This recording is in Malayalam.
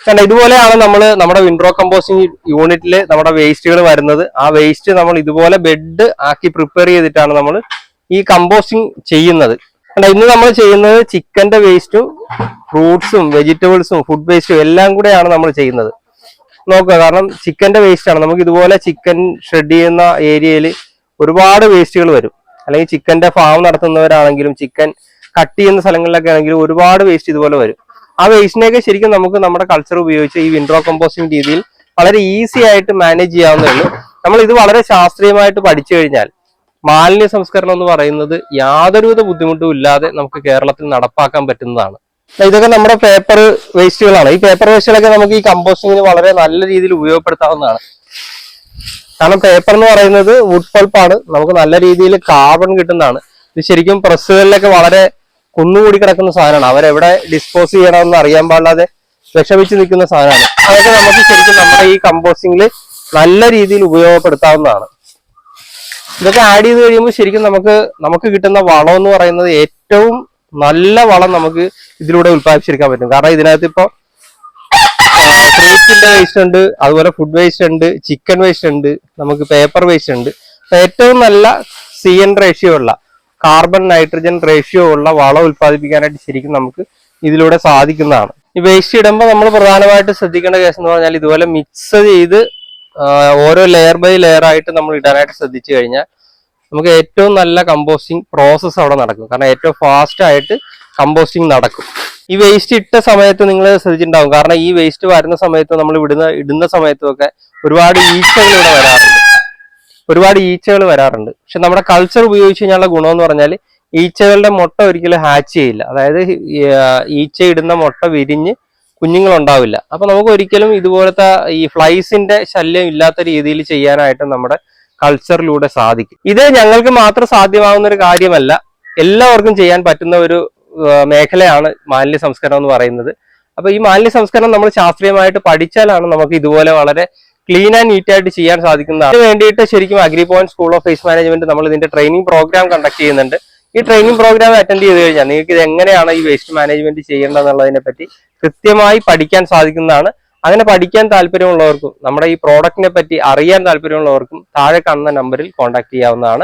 കാരണം ഇതുപോലെയാണ് നമ്മുടെ വിൻഡ്രോ കമ്പോസ്റ്റിംഗ് യൂണിറ്റിൽ നമ്മുടെ വേസ്റ്റുകൾ വരുന്നത്. ആ വേസ്റ്റ് നമ്മൾ ഇതുപോലെ ബെഡ് ആക്കി പ്രിപ്പയർ ചെയ്തിട്ടാണ് നമ്മൾ ഈ കമ്പോസ്റ്റിംഗ് ചെയ്യുന്നത്. ഇന്ന് നമ്മൾ ചെയ്യുന്നത് ചിക്കന്റെ വേസ്റ്റും ഫ്രൂട്ട്സും വെജിറ്റബിൾസും ഫുഡ് വേസ്റ്റും എല്ലാം കൂടെയാണ് നമ്മൾ ചെയ്യുന്നത്. നോക്കുക, കാരണം ചിക്കന്റെ വേസ്റ്റ് ആണ്. നമുക്ക് ഇതുപോലെ ചിക്കൻ ഷ്രെഡ് ചെയ്യുന്ന ഏരിയയിൽ ഒരുപാട് വേസ്റ്റുകൾ വരും. അല്ലെങ്കിൽ ചിക്കന്റെ ഫാം നടത്തുന്നവരാണെങ്കിലും ചിക്കൻ കട്ട് ചെയ്യുന്ന സ്ഥലങ്ങളിലൊക്കെ ആണെങ്കിലും ഒരുപാട് വേസ്റ്റ് ഇതുപോലെ വരും. ആ വേസ്റ്റിനെയൊക്കെ ശരിക്കും നമുക്ക് നമ്മുടെ കൾച്ചർ ഉപയോഗിച്ച് ഈ വിൻഡ്രോ കമ്പോസ്റ്റിംഗ് രീതിയിൽ വളരെ ഈസി ആയിട്ട് മാനേജ് ചെയ്യാവുന്നേ ഉള്ളൂ. നമ്മൾ ഇത് വളരെ ശാസ്ത്രീയമായിട്ട് പഠിച്ചു കഴിഞ്ഞാൽ മാലിന്യ സംസ്കരണം എന്ന് പറയുന്നത് യാതൊരുവിധ ബുദ്ധിമുട്ടും ഇല്ലാതെ നമുക്ക് കേരളത്തിൽ നടപ്പാക്കാൻ പറ്റുന്നതാണ്. ഇതൊക്കെ നമ്മുടെ പേപ്പർ വേസ്റ്റുകളാണ്. ഈ പേപ്പർ വേസ്റ്റുകളൊക്കെ നമുക്ക് ഈ കമ്പോസ്റ്റിങ്ങിന് വളരെ നല്ല രീതിയിൽ ഉപയോഗപ്പെടുത്താവുന്നതാണ്. കാരണം പേപ്പർ എന്ന് പറയുന്നത് വുഡ് പൾപ്പാണ്, നമുക്ക് നല്ല രീതിയിൽ കാർബൺ കിട്ടുന്നതാണ്. ഇത് ശരിക്കും പ്രസ്സുകളിലൊക്കെ വളരെ കുന്നുകൂടി കിടക്കുന്ന സാധനമാണ്. അവരെവിടെ ഡിസ്പോസ് ചെയ്യണമെന്ന് അറിയാൻ പാടില്ലാതെ വിഷമിച്ച് നിൽക്കുന്ന സാധനമാണ്. അതൊക്കെ നമുക്ക് ശരിക്കും നമ്മുടെ ഈ കമ്പോസ്റ്റിങ്ങിൽ നല്ല രീതിയിൽ ഉപയോഗപ്പെടുത്താവുന്നതാണ്. ഇതൊക്കെ ആഡ് ചെയ്ത് കഴിയുമ്പോൾ ശരിക്കും നമുക്ക് കിട്ടുന്ന വളം എന്ന് പറയുന്നത് ഏറ്റവും നല്ല വളം നമുക്ക് ഇതിലൂടെ ഉത്പാദിപ്പിച്ചെടുക്കാൻ പറ്റും. കാരണം ഇതിനകത്ത് ഇപ്പോൾ ഫ്രൂട്ട്സിന്റെ വേസ്റ്റ് ഉണ്ട്, അതുപോലെ ഫുഡ് വേസ്റ്റ് ഉണ്ട്, ചിക്കൻ വേസ്റ്റ് ഉണ്ട്, നമുക്ക് പേപ്പർ വേസ്റ്റ് ഉണ്ട്. ഏറ്റവും നല്ല CN റേഷ്യോ ഉള്ള കാർബൺ നൈട്രജൻ റേഷ്യോ ഉള്ള വളം ഉത്പാദിപ്പിക്കാനായിട്ട് ശരിക്കും നമുക്ക് ഇതിലൂടെ സാധിക്കുന്നതാണ്. ഈ വേസ്റ്റ് ഇടുമ്പോൾ നമ്മൾ പ്രധാനമായിട്ട് ശ്രദ്ധിക്കേണ്ട കേസ് എന്ന് പറഞ്ഞാൽ ഇതുപോലെ മിക്സ് ചെയ്ത് ഓരോ ലെയർ ബൈ ലെയർ ആയിട്ട് നമ്മൾ ഇടാനായിട്ട് ശ്രദ്ധിച്ചു കഴിഞ്ഞാൽ നമുക്ക് ഏറ്റവും നല്ല കമ്പോസ്റ്റിംഗ് പ്രോസസ്സ് അവിടെ നടക്കും. കാരണം ഏറ്റവും ഫാസ്റ്റ് ആയിട്ട് കമ്പോസ്റ്റിംഗ് നടക്കും. ഈ വേസ്റ്റ് ഇട്ട സമയത്ത് നിങ്ങൾ ശ്രദ്ധിച്ചിട്ടുണ്ടാവും. കാരണം ഈ വേസ്റ്റ് വരുന്ന സമയത്ത് നമ്മൾ ഇടുന്ന സമയത്തുമൊക്കെ ഒരുപാട് ഈച്ചകൾ വരാറുണ്ട്. പക്ഷെ നമ്മുടെ കൾച്ചർ ഉപയോഗിച്ച് കഴിഞ്ഞാലുള്ള ഗുണം എന്ന് പറഞ്ഞാൽ ഈച്ചകളുടെ മുട്ട ഒരിക്കലും ഹാച്ച് ചെയ്യില്ല. അതായത് ഈച്ച ഇടുന്ന മുട്ട വിരിഞ്ഞ് കുഞ്ഞുങ്ങൾ ഉണ്ടാവില്ല. അപ്പൊ നമുക്ക് ഒരിക്കലും ഇതുപോലത്തെ ഈ ഫ്ലൈസിന്റെ ശല്യം ഇല്ലാത്ത രീതിയിൽ ചെയ്യാനായിട്ട് നമ്മുടെ കൾച്ചറിലൂടെ സാധിക്കും. ഇത് ഞങ്ങൾക്ക് മാത്രം സാധ്യമാകുന്ന ഒരു കാര്യമല്ല, എല്ലാവർക്കും ചെയ്യാൻ പറ്റുന്ന ഒരു മേഖലയാണ് മാലിന്യ സംസ്കരണം എന്ന് പറയുന്നത്. അപ്പൊ ഈ മാലിന്യ സംസ്കരണം നമ്മൾ ശാസ്ത്രീയമായിട്ട് പഠിച്ചാലാണ് നമുക്ക് ഇതുപോലെ വളരെ ക്ലീൻ ആൻഡ് നീറ്റ് ആയിട്ട് ചെയ്യാൻ സാധിക്കുന്നതാണ്. അതിന് വേണ്ടിയിട്ട് ശരിക്കും agri point school of waste management നമ്മൾ ഇതിന്റെ ട്രെയിനിങ് പ്രോഗ്രാം കണ്ടക്ട് ചെയ്യുന്നുണ്ട്. ഈ ട്രെയിനിങ് പ്രോഗ്രാം അറ്റൻഡ് ചെയ്ത് കഴിഞ്ഞാൽ നിങ്ങൾക്ക് ഇത് എങ്ങനെയാണ് ഈ വേസ്റ്റ് മാനേജ്മെന്റ് ചെയ്യേണ്ടതെന്നുള്ളതിനെ പറ്റി കൃത്യമായി പഠിക്കാൻ സാധിക്കുന്നതാണ്. അങ്ങനെ പഠിക്കാൻ താല്പര്യമുള്ളവർക്കും നമ്മുടെ ഈ പ്രോഡക്റ്റിനെ പറ്റി അറിയാൻ താല്പര്യമുള്ളവർക്കും താഴെ കാണുന്ന നമ്പറിൽ കോൺടാക്ട് ചെയ്യാവുന്നതാണ്.